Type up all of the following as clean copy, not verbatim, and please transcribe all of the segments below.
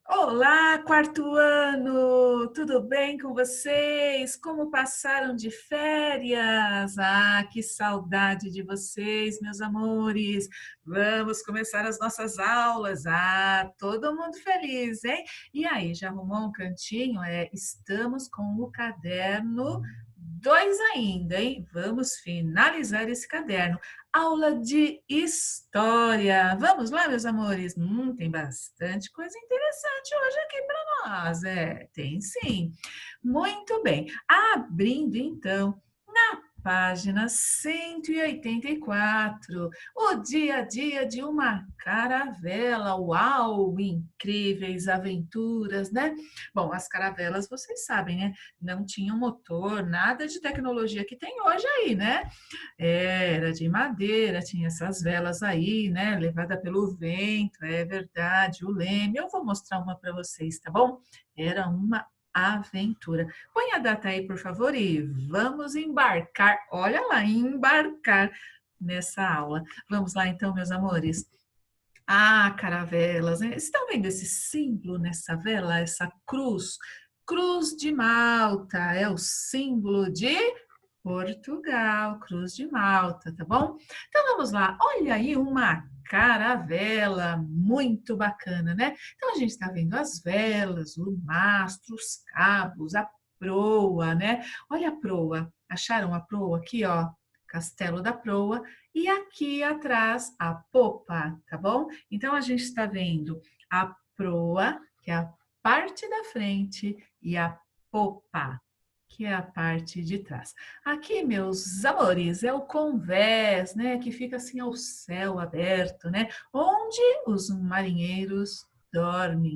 Olá, quarto ano! Tudo bem com vocês? Como passaram de férias? Ah, que saudade de vocês, meus amores! Vamos começar as nossas aulas. Ah, todo mundo feliz, hein? E aí, já arrumou um cantinho? Estamos com o caderno 2 ainda, hein? Vamos finalizar esse caderno. Aula de história. Vamos lá, meus amores? Tem bastante coisa interessante hoje aqui para nós. Tem sim. Muito bem. Abrindo então na página 184, o dia a dia de uma caravela. Uau, incríveis aventuras, né? Bom, as caravelas, vocês sabem, né? Não tinham motor, nada de tecnologia que tem hoje aí, né? Era de madeira, tinha essas velas aí, né? Levada pelo vento, é verdade, o leme. Eu vou mostrar uma para vocês, tá bom? Era uma aventura. Põe a data aí, por favor, e vamos embarcar. Olha lá, embarcar nessa aula. Vamos lá, então, meus amores. Ah, caravelas, né? Estão vendo esse símbolo nessa vela, essa cruz? Cruz de Malta, é o símbolo de Portugal, Cruz de Malta, tá bom? Então vamos lá, olha aí uma caravela muito bacana, né? Então a gente está vendo as velas, o mastro, os cabos, a proa, né? Olha a proa, acharam a proa aqui, ó? Castelo da Proa, e aqui atrás a popa, tá bom? Então a gente está vendo a proa, que é a parte da frente, e a popa, que é a parte de trás. Aqui, meus amores, é o convés, né, que fica assim ao céu aberto, né, onde os marinheiros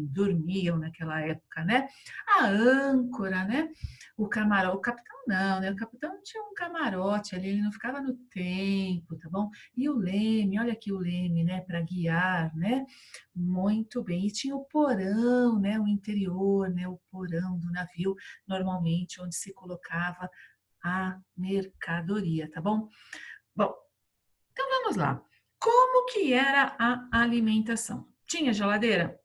dormiam naquela época, né? A âncora, né? O camarote, o capitão não, né? O capitão tinha um camarote ali, ele não ficava no tempo, tá bom? E o leme, olha aqui o leme, né, para guiar, né? Muito bem. E tinha o porão, né, o interior, né, o porão do navio, normalmente onde se colocava a mercadoria, tá bom? Bom, então vamos lá. Como que era a alimentação? Tinha geladeira?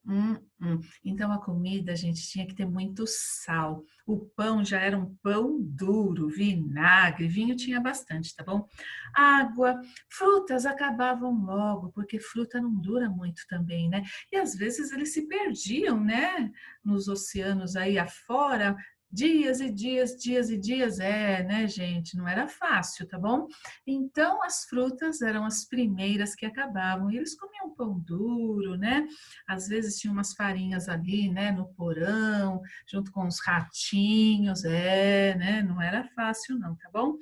Então a comida, a gente tinha que ter muito sal. O pão já era um pão duro, vinagre, vinho tinha bastante, tá bom? Água, frutas acabavam logo, porque fruta não dura muito também, né? E às vezes eles se perdiam, né? Nos oceanos aí afora, dias e dias, dias e dias, né, gente? Não era fácil, tá bom? Então, as frutas eram as primeiras que acabavam. E eles comiam pão duro, né? Às vezes tinha umas farinhas ali, né, no porão, junto com os ratinhos, né? Não era fácil, não, tá bom?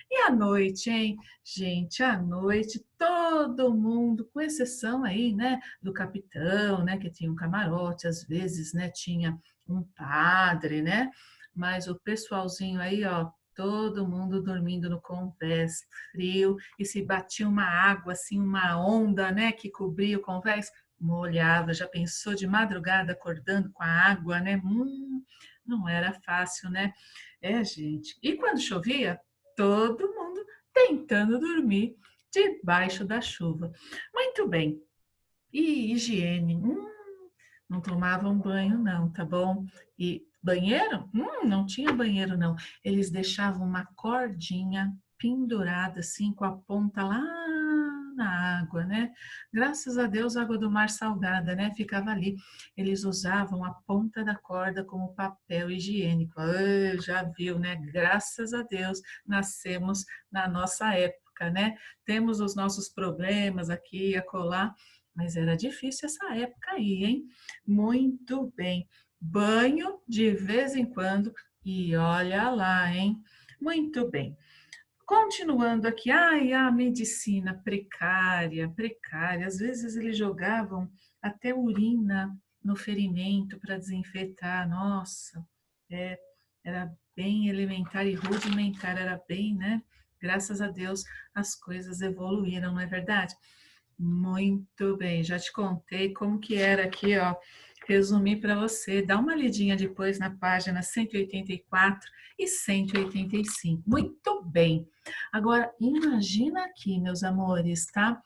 E à noite, hein? Gente, à noite, todo mundo, com exceção aí, né, do capitão, né, que tinha um camarote, às vezes, né, tinha um padre, né? Mas o pessoalzinho aí, ó, todo mundo dormindo no convés, frio, e se batia uma água, assim, uma onda, né, que cobria o convés, molhava. Já pensou de madrugada acordando com a água, né? Não era fácil, né? Gente. E quando chovia, todo mundo tentando dormir debaixo da chuva. Muito bem. E higiene? Não tomavam banho, não, tá bom? E banheiro? Não tinha banheiro, não. Eles deixavam uma cordinha pendurada, assim, com a ponta lá na água, né? Graças a Deus, água do mar salgada, né? Ficava ali. Eles usavam a ponta da corda como papel higiênico. Ah, já viu, né? Graças a Deus, nascemos na nossa época, né? Temos os nossos problemas aqui e acolá, mas era difícil essa época aí, hein? Muito bem. Banho de vez em quando e olha lá, hein? Muito bem. Continuando aqui, ai, a medicina precária, precária. Às vezes eles jogavam até urina no ferimento para desinfetar. Nossa, é, era bem elementar e rudimentar, era bem, né? Graças a Deus as coisas evoluíram, não é verdade? Muito bem, já te contei como que era aqui, ó. Resumi para você. Dá uma lidinha depois na página 184 e 185. Muito bem. Agora, imagina aqui, meus amores, tá?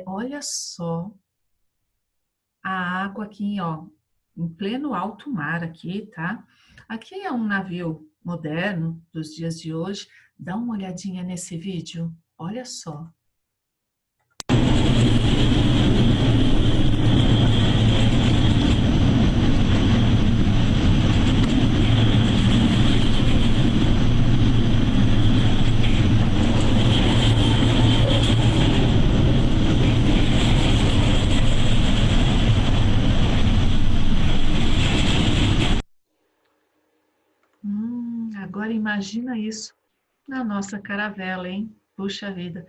Olha só a água aqui, ó. em pleno alto mar aqui, tá? Aqui é um navio moderno dos dias de hoje. Dá uma olhadinha nesse vídeo. Olha só. Agora imagina isso na nossa caravela, hein? Puxa vida.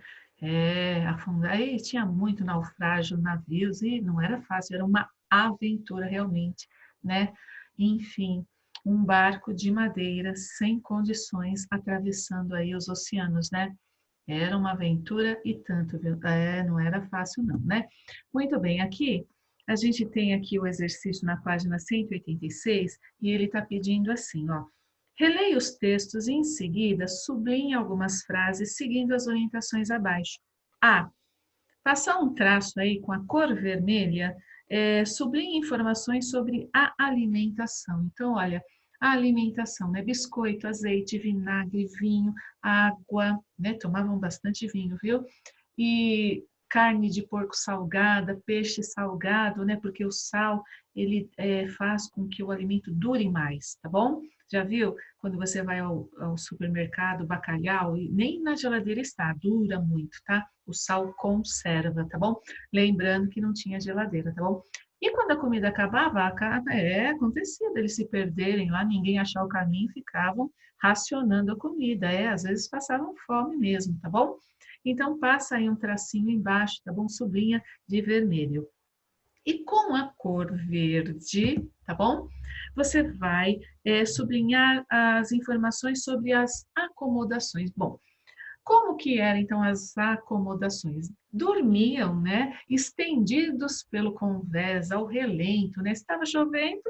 Afundar. Aí tinha muito naufrágio, navios, e não era fácil, era uma aventura realmente, né? Enfim, um barco de madeira sem condições atravessando aí os oceanos, né? Era uma aventura e tanto, viu? Não era fácil não, né? Muito bem, aqui a gente tem aqui o exercício na página 186 e ele está pedindo assim, ó. Releia os textos e em seguida sublinhe algumas frases seguindo as orientações abaixo. A. Passar um traço aí com a cor vermelha, sublinhe informações sobre a alimentação. Então, olha, a alimentação, né? Biscoito, azeite, vinagre, vinho, água, né? Tomavam bastante vinho, viu? E carne de porco salgada, peixe salgado, né? Porque o sal, ele faz com que o alimento dure mais, tá bom? Já viu? Quando você vai ao supermercado, bacalhau, e nem na geladeira está, dura muito, tá? O sal conserva, tá bom? Lembrando que não tinha geladeira, tá bom? E quando a comida acabava, acontecia deles se perderem lá, ninguém achar o caminho, ficavam racionando a comida, às vezes passavam fome mesmo, tá bom? Então passa aí um tracinho embaixo, tá bom? Sublinha de vermelho. E com a cor verde, tá bom? Você vai sublinhar as informações sobre as acomodações. Bom, como que eram então as acomodações? Dormiam, né, estendidos pelo convés ao relento, né? Estava chovendo,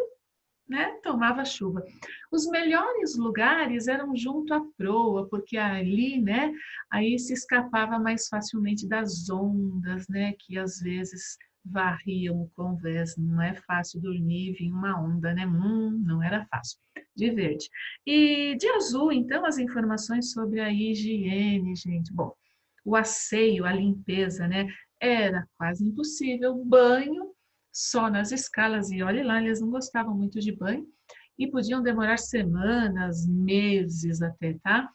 né, tomava chuva. Os melhores lugares eram junto à proa, porque ali, né, aí se escapava mais facilmente das ondas, né, que às vezes varriam o convés. Não é fácil dormir e vir uma onda, né? Não era fácil. De verde. E de azul, então, as informações sobre a higiene, gente. Bom, o asseio, a limpeza, né? Era quase impossível. Banho só nas escalas, e olhe lá, eles não gostavam muito de banho e podiam demorar semanas, meses até, tá?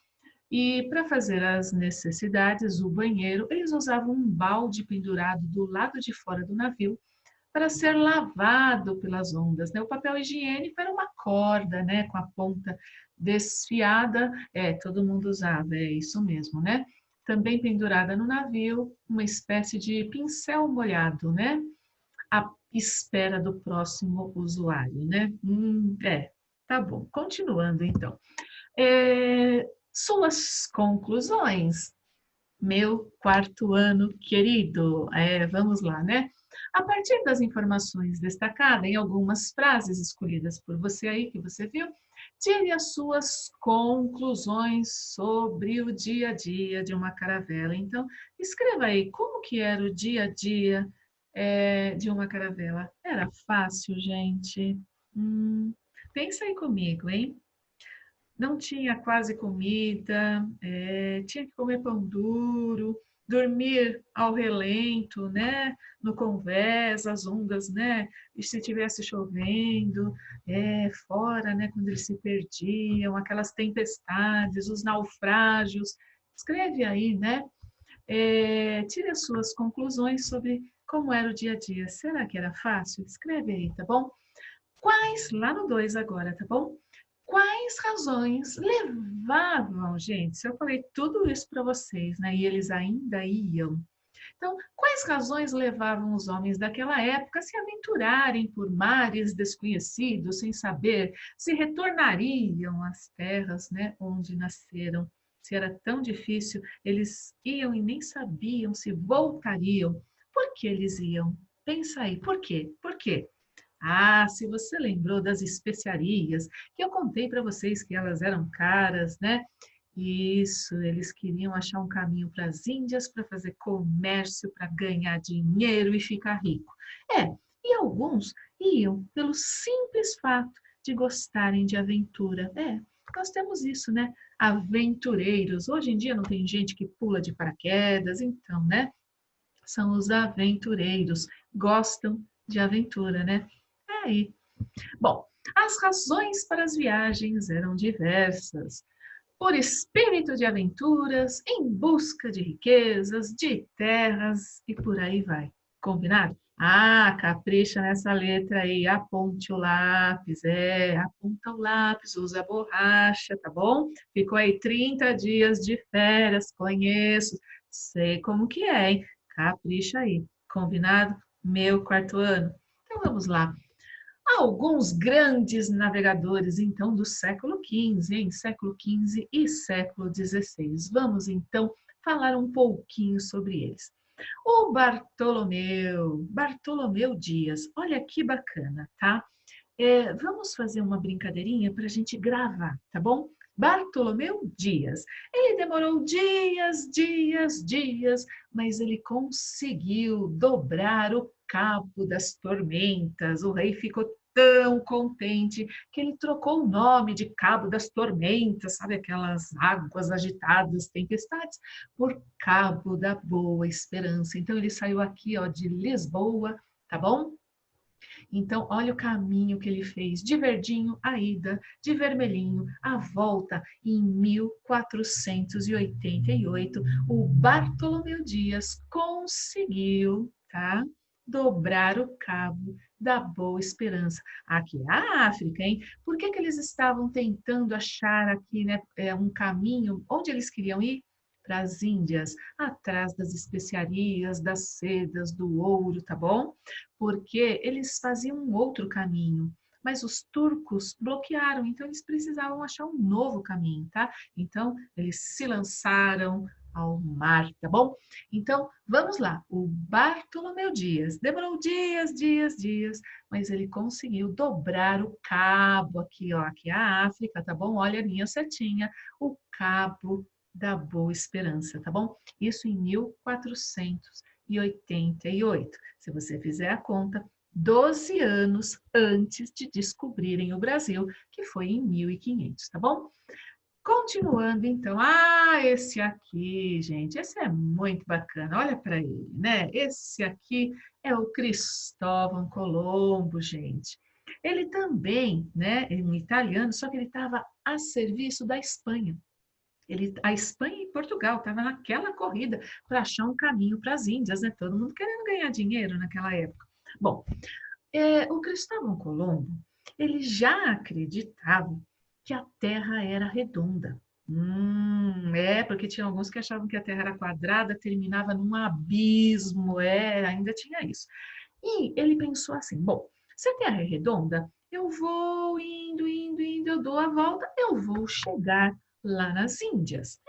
E para fazer as necessidades, o banheiro, eles usavam um balde pendurado do lado de fora do navio para ser lavado pelas ondas, né? O papel higiênico era uma corda, né, com a ponta desfiada, todo mundo usava, é isso mesmo, né? Também pendurada no navio, uma espécie de pincel molhado, né? À espera do próximo usuário, né? Tá bom. Continuando, então. Suas conclusões, meu quarto ano querido. Vamos lá, né? A partir das informações destacadas em algumas frases escolhidas por você aí, que você viu, tire as suas conclusões sobre o dia a dia de uma caravela. Então, escreva aí como que era o dia a dia de uma caravela. Era fácil, gente? Pensa aí comigo, hein? Não tinha quase comida, tinha que comer pão duro, dormir ao relento, né? No convés, as ondas, né? E se tivesse chovendo, fora, né? Quando eles se perdiam, aquelas tempestades, os naufrágios. Escreve aí, né? Tire as suas conclusões sobre como era o dia a dia. Será que era fácil? Escreve aí, tá bom? Quais, lá no 2 agora, tá bom? Quais razões levavam, gente? Se eu falei tudo isso para vocês, né? E eles ainda iam. Então, quais razões levavam os homens daquela época a se aventurarem por mares desconhecidos, sem saber se retornariam às terras, né, onde nasceram? Se era tão difícil, eles iam e nem sabiam se voltariam. Por que eles iam? Pensa aí, por quê? Por quê? Ah, se você lembrou das especiarias, que eu contei para vocês que elas eram caras, né? Isso, eles queriam achar um caminho para as Índias para fazer comércio, para ganhar dinheiro e ficar rico. E alguns iam pelo simples fato de gostarem de aventura. Nós temos isso, né? Aventureiros. Hoje em dia não tem gente que pula de paraquedas, então, né? São os aventureiros, gostam de aventura, né? É aí. Bom, as razões para as viagens eram diversas. Por espírito de aventuras, em busca de riquezas, de terras e por aí vai. Combinado? Ah, capricha nessa letra aí, aponte o lápis, aponta o lápis, usa a borracha, tá bom? Ficou aí 30 dias de férias, conheço, sei como que é, hein? Capricha aí, combinado? Meu quarto ano. Então vamos lá. Alguns grandes navegadores, então, do século XV, hein? Século XV e século XVI. Vamos, então, falar um pouquinho sobre eles. O Bartolomeu Dias, olha que bacana, tá? Vamos fazer uma brincadeirinha para a gente gravar, tá bom? Bartolomeu Dias. Ele demorou dias, mas ele conseguiu dobrar o cabo das tormentas. O rei ficou tão contente que ele trocou o nome de Cabo das Tormentas, sabe aquelas águas agitadas, tempestades, por Cabo da Boa Esperança. Então ele saiu aqui, ó, de Lisboa, tá bom? Então, olha o caminho que ele fez, de verdinho a ida, de vermelhinho a volta. Em 1488, o Bartolomeu Dias conseguiu, tá? Dobrar o cabo da Boa Esperança. Aqui é a África, hein? Por que que eles estavam tentando achar aqui, né, um caminho? Onde eles queriam ir? Para as Índias, atrás das especiarias, das sedas, do ouro, tá bom? Porque eles faziam um outro caminho, mas os turcos bloquearam, então eles precisavam achar um novo caminho, tá? Então eles se lançaram ao mar, tá bom? Então vamos lá. O Bartolomeu Dias demorou dias, mas ele conseguiu dobrar o cabo aqui, ó, aqui é a África, tá bom? Olha a linha certinha, o cabo da Boa Esperança, tá bom? Isso em 1488. Se você fizer a conta, 12 anos antes de descobrirem o Brasil, que foi em 1500, tá bom? Continuando, então, esse aqui, gente, esse é muito bacana, olha para ele, né? Esse aqui é o Cristóvão Colombo, gente. Ele também, né, é um italiano, só que ele estava a serviço da Espanha. A Espanha e Portugal estavam naquela corrida para achar um caminho para as Índias, né? Todo mundo querendo ganhar dinheiro naquela época. Bom, o Cristóvão Colombo, ele já acreditava que a Terra era redonda. Porque tinha alguns que achavam que a Terra era quadrada, terminava num abismo, ainda tinha isso. E ele pensou assim, bom, se a Terra é redonda, eu vou indo, eu dou a volta, eu vou chegar lá nas Índias.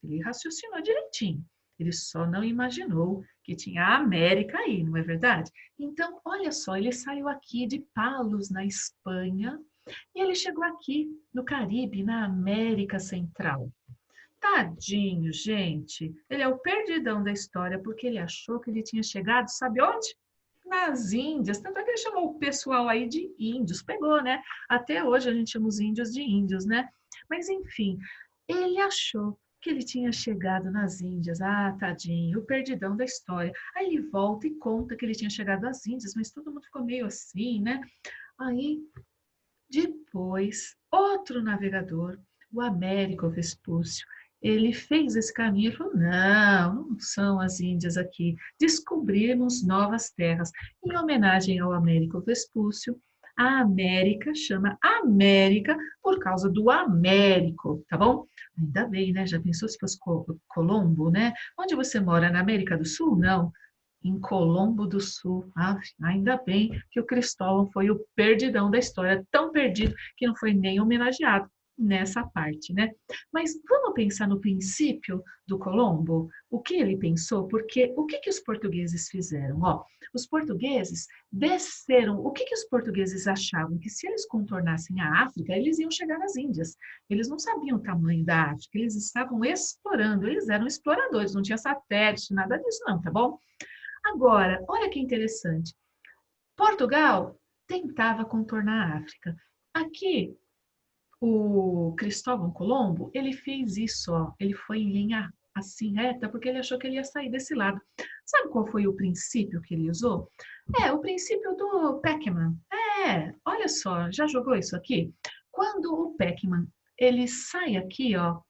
Ele raciocinou direitinho. Ele só não imaginou que tinha a América aí, não é verdade? Então, olha só, ele saiu aqui de Palos, na Espanha, e ele chegou aqui no Caribe, na América Central. Tadinho, gente. Ele é o perdidão da história porque ele achou que ele tinha chegado, sabe onde? Nas Índias. Tanto é que ele chamou o pessoal aí de índios. Pegou, né? Até hoje a gente chama os índios de índios, né? Mas enfim, ele achou que ele tinha chegado nas Índias. Ah, tadinho, o perdidão da história. Aí ele volta e conta que ele tinha chegado às Índias, mas todo mundo ficou meio assim, né? Aí depois, outro navegador, o Américo Vespúcio, ele fez esse caminho e falou: não são as Índias aqui. Descobrimos novas terras. Em homenagem ao Américo Vespúcio, a América chama América por causa do Américo, tá bom? Ainda bem, né? Já pensou se fosse Colombo, né? Onde você mora? Na América do Sul? Não, em Colombo do Sul. Ainda bem que o Cristóvão foi o perdidão da história, tão perdido que não foi nem homenageado nessa parte, né? Mas vamos pensar no princípio do Colombo, o que ele pensou, porque o que os portugueses fizeram? Os portugueses desceram, o que os portugueses achavam? Que se eles contornassem a África, eles iam chegar nas Índias. Eles não sabiam o tamanho da África, eles estavam explorando, eles eram exploradores, não tinha satélite, nada disso não, tá bom? Agora, olha que interessante. Portugal tentava contornar a África. Aqui, o Cristóvão Colombo, ele fez isso, ó, ele foi em linha assim reta, porque ele achou que ele ia sair desse lado. Sabe qual foi o princípio que ele usou? O princípio do Pac-Man. Olha só, já jogou isso aqui? Quando o Pac-Man, ele sai aqui, ó,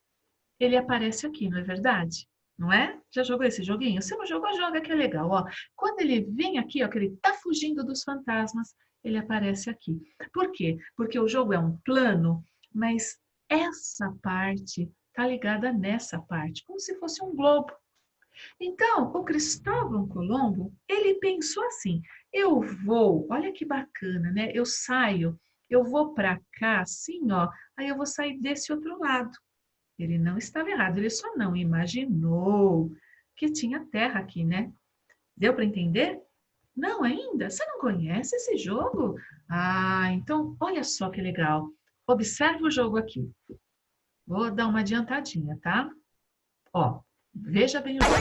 ele aparece aqui, não é verdade? Não é? Já jogou esse joguinho? Se não jogou, joga que é legal, ó. Quando ele vem aqui, ó, que ele tá fugindo dos fantasmas, ele aparece aqui. Por quê? Porque o jogo é um plano, mas essa parte tá ligada nessa parte, como se fosse um globo. Então, o Cristóvão Colombo, ele pensou assim: eu vou, olha que bacana, né? Eu saio, eu vou para cá, assim, ó, aí eu vou sair desse outro lado. Ele não estava errado, ele só não imaginou que tinha terra aqui, né? Deu para entender? Não ainda? Você não conhece esse jogo? Ah, então olha só que legal. Observe o jogo aqui. Vou dar uma adiantadinha, tá? Ó, veja bem o jogo.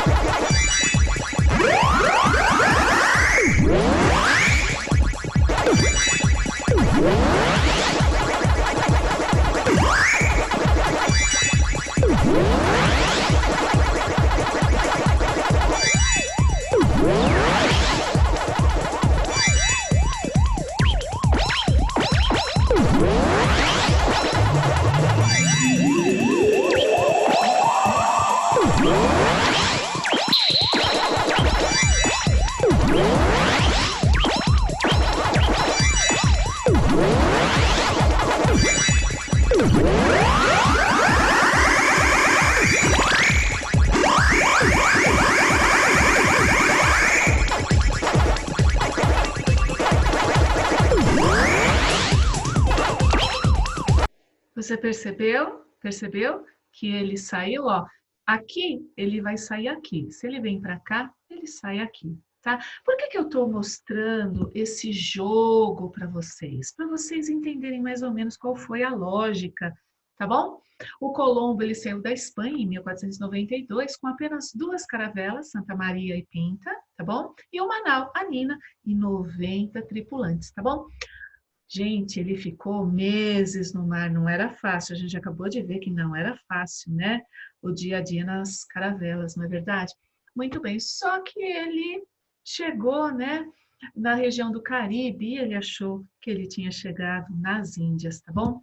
Você percebeu? Percebeu que ele saiu, ó? Aqui, ele vai sair aqui. Se ele vem para cá, ele sai aqui, tá? Por que que eu estou mostrando esse jogo para vocês? Para vocês entenderem mais ou menos qual foi a lógica, tá bom? O Colombo, ele saiu da Espanha em 1492 com apenas duas caravelas, Santa Maria e Pinta, tá bom? E uma nau, a Nina, e 90 tripulantes, tá bom? Gente, ele ficou meses no mar, não era fácil. A gente acabou de ver que não era fácil, né? O dia a dia nas caravelas, não é verdade? Muito bem, só que ele chegou, né, na região do Caribe e ele achou que ele tinha chegado nas Índias, tá bom?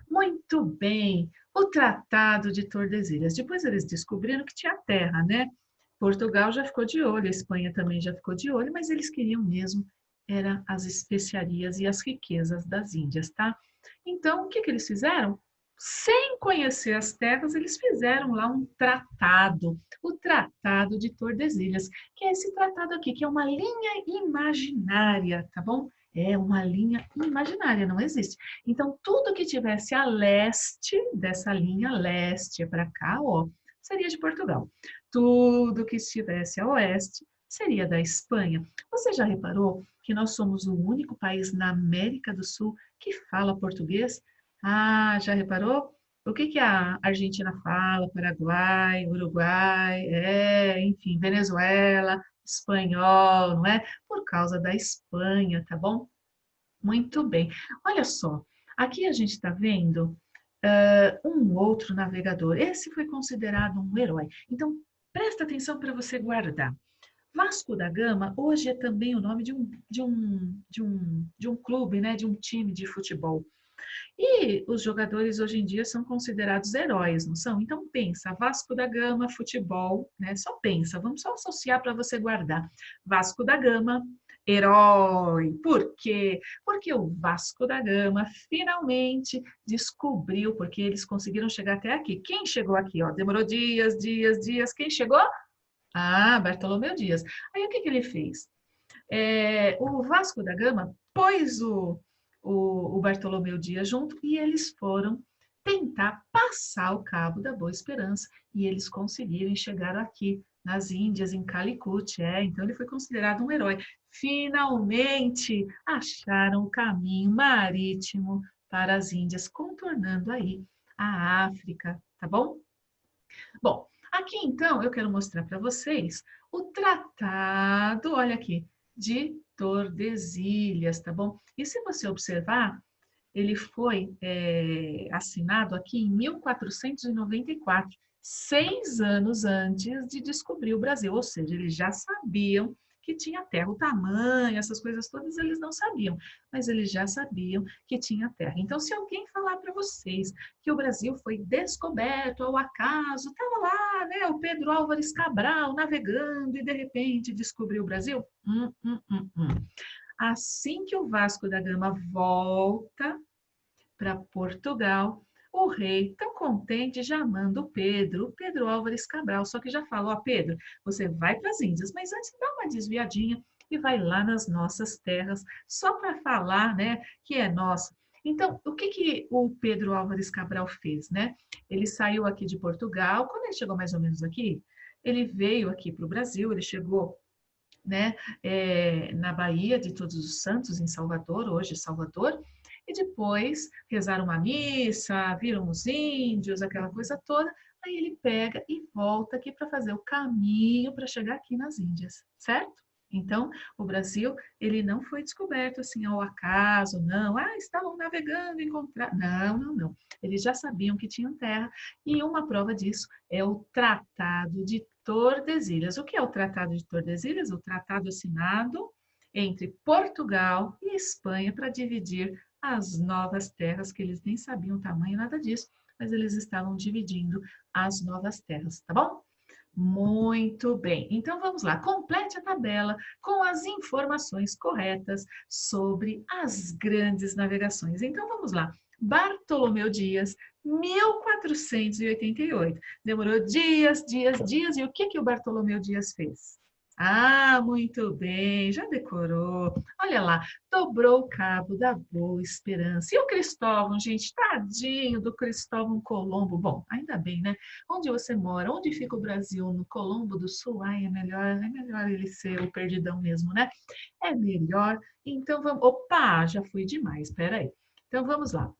Muito bem, o Tratado de Tordesilhas. Depois eles descobriram que tinha terra, né? Portugal já ficou de olho, a Espanha também já ficou de olho, mas eles queriam mesmo era as especiarias e as riquezas das Índias, tá? Então, o que que eles fizeram? Sem conhecer as terras, eles fizeram lá um tratado, o Tratado de Tordesilhas, que é esse tratado aqui, que é uma linha imaginária, tá bom? É uma linha imaginária, não existe. Então, tudo que tivesse a leste dessa linha, leste é para cá, ó, seria de Portugal. Tudo que estivesse a oeste seria da Espanha. Você já reparou que nós somos o único país na América do Sul que fala português? Ah, já reparou? O que que a Argentina fala? Paraguai, Uruguai, enfim, Venezuela, espanhol, não é? Por causa da Espanha, tá bom? Muito bem. Olha só, aqui a gente está vendo um outro navegador. Esse foi considerado um herói. Então, presta atenção para você guardar. Vasco da Gama hoje é também o nome de um clube, né, de um time de futebol. E os jogadores hoje em dia são considerados heróis, não são? Então pensa, Vasco da Gama, futebol, né? Só pensa, vamos só associar para você guardar. Vasco da Gama, herói. Por quê? Porque o Vasco da Gama finalmente descobriu, porque eles conseguiram chegar até aqui. Quem chegou aqui, ó? Demorou dias, dias, dias. Quem chegou? Ah, Bartolomeu Dias. Aí o que que ele fez? O Vasco da Gama pôs o Bartolomeu Dias junto e eles foram tentar passar o Cabo da Boa Esperança e eles conseguiram chegar aqui nas Índias, em Calicut, então ele foi considerado um herói. Finalmente acharam o caminho marítimo para as Índias, contornando aí a África, tá bom? Bom, aqui então eu quero mostrar para vocês o tratado, olha aqui, de Tordesilhas, tá bom? E se você observar, ele foi assinado aqui em 1494, 6 anos antes de descobrir o Brasil, ou seja, eles já sabiam que tinha terra, o tamanho, essas coisas todas eles não sabiam, mas eles já sabiam que tinha terra. Então, se alguém falar para vocês que o Brasil foi descoberto ao acaso, estava lá, né, o Pedro Álvares Cabral navegando e de repente descobriu o Brasil, Assim que o Vasco da Gama volta para Portugal, o rei, tão contente, já manda o Pedro Álvares Cabral, só que já falou, ó, Pedro, você vai para as Índias, mas antes dá uma desviadinha e vai lá nas nossas terras, só para falar, né, que é nossa. Então, o que que o Pedro Álvares Cabral fez, né? Ele saiu aqui de Portugal, quando ele chegou mais ou menos aqui, ele veio aqui para o Brasil, ele chegou, né, na Bahia de Todos os Santos, em Salvador, hoje Salvador, e depois rezaram uma missa, viram os índios, aquela coisa toda, aí ele pega e volta aqui para fazer o caminho para chegar aqui nas Índias, certo? Então, o Brasil, ele não foi descoberto assim ao acaso, não. Ah, estavam navegando, encontraram. Não, não, não. Eles já sabiam que tinham terra. E uma prova disso é o Tratado de Tordesilhas. O que é o Tratado de Tordesilhas? O tratado assinado entre Portugal e Espanha para dividir as novas terras, que eles nem sabiam o tamanho, nada disso, mas eles estavam dividindo as novas terras, tá bom? Muito bem, então vamos lá, complete a tabela com as informações corretas sobre as grandes navegações. Então vamos lá, Bartolomeu Dias, 1488. Demorou dias, dias, dias, e o que que o Bartolomeu Dias fez? Ah, muito bem, já decorou. Olha lá, dobrou o cabo da Boa Esperança. E o Cristóvão, gente, tadinho do Cristóvão Colombo. Bom, ainda bem, né? Onde você mora? Onde fica o Brasil? No Colombo do Sul? Ai, é melhor ele ser o perdidão mesmo, né? É melhor. Então vamos. Opa, já fui demais, espera aí. Então vamos lá.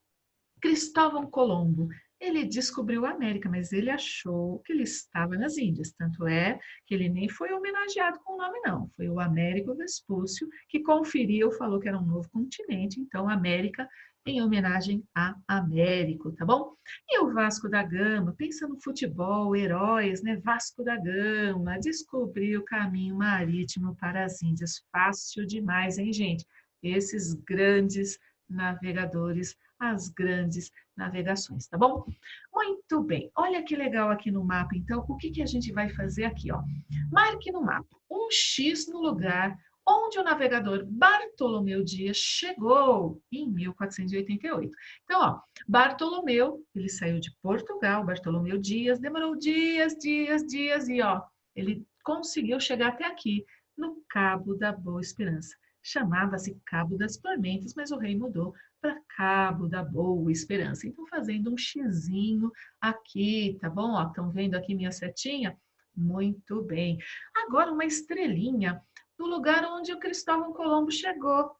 Cristóvão Colombo, ele descobriu a América, mas ele achou que ele estava nas Índias. Tanto é que ele nem foi homenageado com o nome, não. Foi o Américo Vespúcio que conferiu, falou que era um novo continente, então América em homenagem a Américo, tá bom? E o Vasco da Gama, pensa no futebol, heróis, né? Vasco da Gama descobriu o caminho marítimo para as Índias. Fácil demais, hein, gente? Esses grandes navegadores, as grandes navegações, tá bom? Muito bem, olha que legal aqui no mapa, então, o que que a gente vai fazer aqui, ó? Marque no mapa um X no lugar onde o navegador Bartolomeu Dias chegou em 1488. Então, ó, Bartolomeu, ele saiu de Portugal, Bartolomeu Dias, demorou dias, dias, dias, e ó, ele conseguiu chegar até aqui, no Cabo da Boa Esperança. Chamava-se Cabo das Tormentas, mas o rei mudou para Cabo da Boa Esperança. Então, fazendo um xizinho aqui, tá bom? Estão vendo aqui minha setinha? Muito bem. Agora, uma estrelinha no lugar onde o Cristóvão Colombo chegou.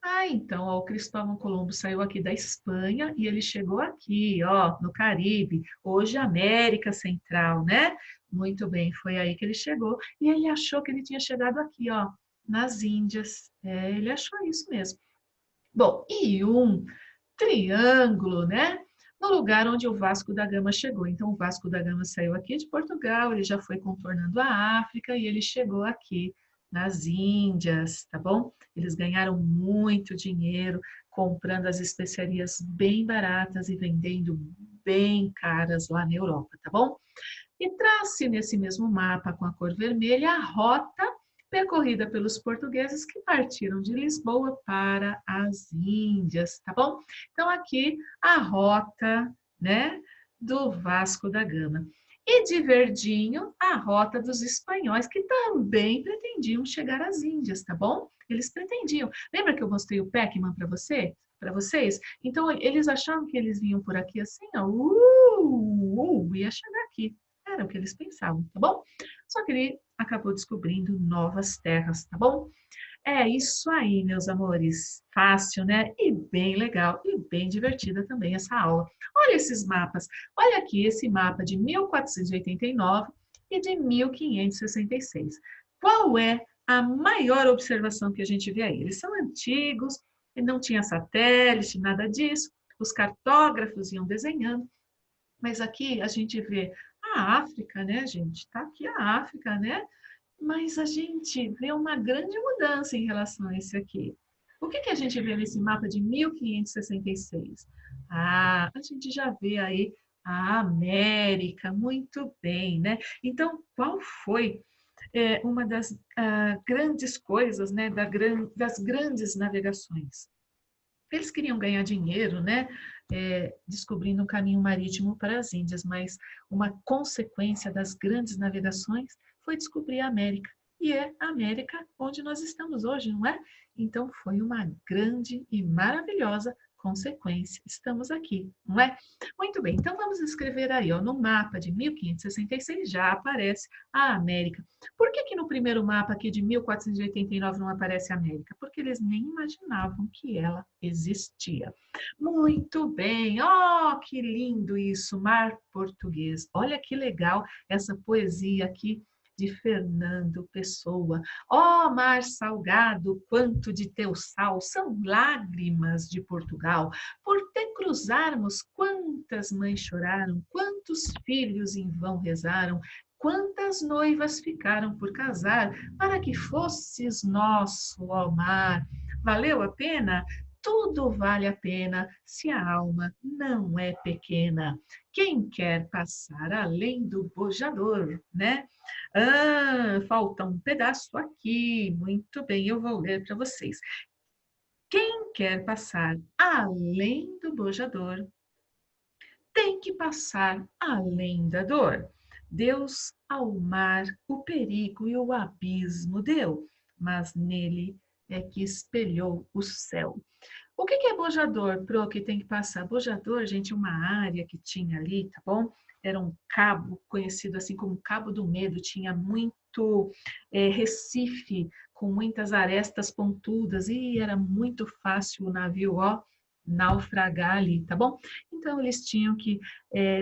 Ah, então, ó, o Cristóvão Colombo saiu aqui da Espanha e ele chegou aqui, ó, no Caribe, hoje América Central, né? Muito bem, foi aí que ele chegou. E ele achou que ele tinha chegado aqui, ó, nas Índias. É, ele achou isso mesmo. Bom, e um triângulo, né? No lugar onde o Vasco da Gama chegou. Então, o Vasco da Gama saiu aqui de Portugal, ele já foi contornando a África e ele chegou aqui nas Índias, tá bom? Eles ganharam muito dinheiro comprando as especiarias bem baratas e vendendo bem caras lá na Europa, tá bom? E trace nesse mesmo mapa com a cor vermelha a rota percorrida pelos portugueses que partiram de Lisboa para as Índias, tá bom? Então, aqui a rota, né, do Vasco da Gama. E de verdinho, a rota dos espanhóis, que também pretendiam chegar às Índias, tá bom? Eles pretendiam. Lembra que eu mostrei o Pac-Man para você? Para vocês? Então, eles achavam que eles vinham por aqui assim, ó, ia chegar aqui. Era o que eles pensavam, tá bom? Só que ele acabou descobrindo novas terras, tá bom? É isso aí, meus amores. Fácil, né? E bem legal e bem divertida também essa aula. Olha esses mapas. Olha aqui esse mapa de 1489 e de 1566. Qual é a maior observação que a gente vê aí. Eles são antigos, e não tinha satélite, nada disso. Os cartógrafos iam desenhando, mas aqui a gente vê a África, né, gente? Está aqui a África, né? Mas a gente vê uma grande mudança em relação a esse aqui. O que a gente vê nesse mapa de 1566? Ah, a gente já vê aí a América, muito bem, né? Então, qual foi uma das grandes coisas, né, das grandes navegações? Eles queriam ganhar dinheiro, né? Descobrindo um caminho marítimo para as Índias, mas uma consequência das grandes navegações foi descobrir a América. E é a América onde nós estamos hoje, não é? Então foi uma grande e maravilhosa consequência. Estamos aqui, não é? Muito bem, então vamos escrever aí, ó, no mapa de 1566 já aparece a América. Por que no primeiro mapa aqui de 1489 não aparece a América? Porque eles nem imaginavam que ela existia. Muito bem, oh, que lindo isso, mar português. Olha que legal essa poesia aqui de Fernando Pessoa. Ó mar salgado, quanto de teu sal, são lágrimas de Portugal. Por te cruzarmos, quantas mães choraram, quantos filhos em vão rezaram, quantas noivas ficaram por casar, para que fosses nosso, ó mar. Valeu a pena? Tudo vale a pena se a alma não é pequena. Quem quer passar além do bojador, né? Ah, falta um pedaço aqui. Muito bem, eu vou ler para vocês. Quem quer passar além do bojador tem que passar além da dor. Deus ao mar o perigo e o abismo deu, mas nele é que espelhou o céu. O que é bojador, Pro, que tem que passar? Bojador, gente, é uma área que tinha ali, tá bom? Era um cabo, conhecido assim como Cabo do Medo, tinha muito recife, com muitas arestas pontudas, e era muito fácil o navio, ó, naufragar ali, tá bom? Então, eles tinham que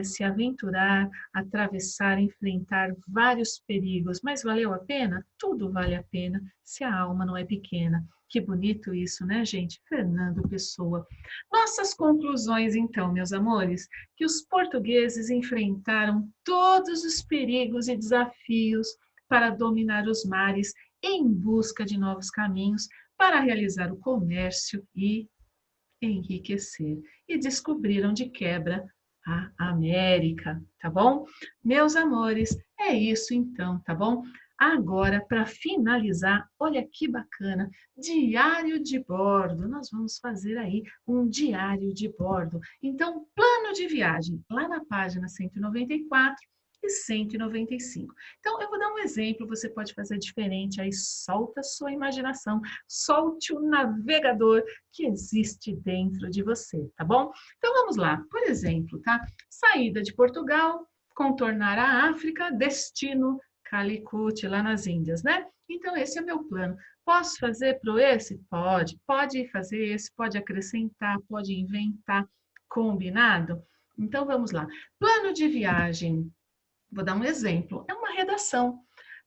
se aventurar, atravessar, enfrentar vários perigos, mas valeu a pena? Tudo vale a pena se a alma não é pequena. Que bonito isso, né, gente? Fernando Pessoa. Nossas conclusões, então, meus amores, que os portugueses enfrentaram todos os perigos e desafios para dominar os mares em busca de novos caminhos para realizar o comércio e enriquecer. E descobriram de quebra a América, tá bom? Meus amores, é isso então, tá bom? Agora, para finalizar, olha que bacana, diário de bordo. Nós vamos fazer aí um diário de bordo. Então, plano de viagem, lá na página 194 e 195. Então, eu vou dar um exemplo, você pode fazer diferente, aí solta a sua imaginação, solte o navegador que existe dentro de você, tá bom? Então, vamos lá. Por exemplo, tá? Saída de Portugal, contornar a África, destino Calicut, lá nas Índias, né? Então, esse é meu plano. Posso fazer pro esse? Pode. Pode fazer esse, pode acrescentar, pode inventar. Combinado? Então, vamos lá. Plano de viagem. Vou dar um exemplo. É uma redação.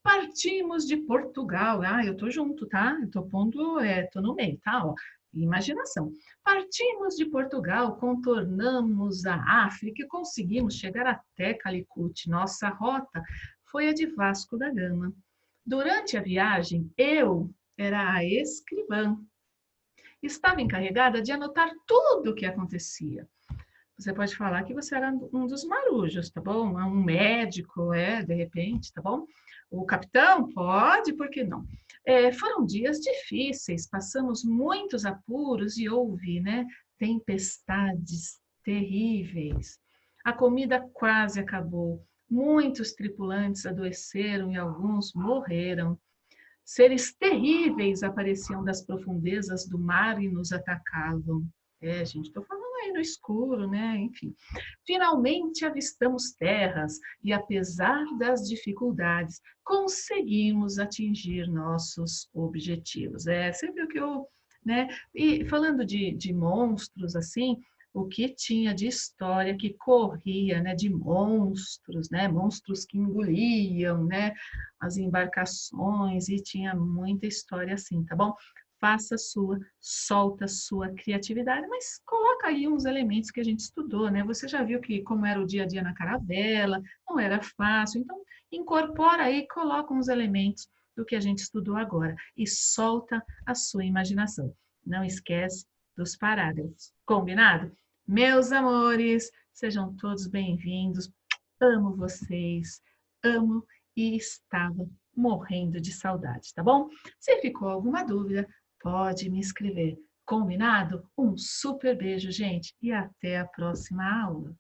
Partimos de Portugal. Ah, eu tô junto, tá? Eu tô pondo, tô no meio, tá? Ó, imaginação. Partimos de Portugal, contornamos a África e conseguimos chegar até Calicut. Nossa rota foi a de Vasco da Gama. Durante a viagem, eu era a escrivã. Estava encarregada de anotar tudo o que acontecia. Você pode falar que você era um dos marujos, tá bom? Um médico, de repente, tá bom? O capitão, pode, por que não? Foram dias difíceis, passamos muitos apuros e houve, né, tempestades terríveis. A comida quase acabou. Muitos tripulantes adoeceram e alguns morreram. Seres terríveis apareciam das profundezas do mar e nos atacavam. Gente, estou falando aí no escuro, né? Enfim. Finalmente avistamos terras e, apesar das dificuldades, conseguimos atingir nossos objetivos. Você viu que eu, né? E falando de monstros, assim, o que tinha de história que corria, né, de monstros, né, monstros que engoliam, né, as embarcações e tinha muita história assim, tá bom? Faça a sua, solta a sua criatividade, mas coloca aí uns elementos que a gente estudou, né? Você já viu que como era o dia a dia na caravela, não era fácil, então incorpora aí, coloca uns elementos do que a gente estudou agora e solta a sua imaginação. Não esquece dos parágrafos. Combinado? Meus amores, sejam todos bem-vindos. Amo vocês, amo e estava morrendo de saudade, tá bom? Se ficou alguma dúvida, pode me escrever. Combinado? Um super beijo, gente, e até a próxima aula.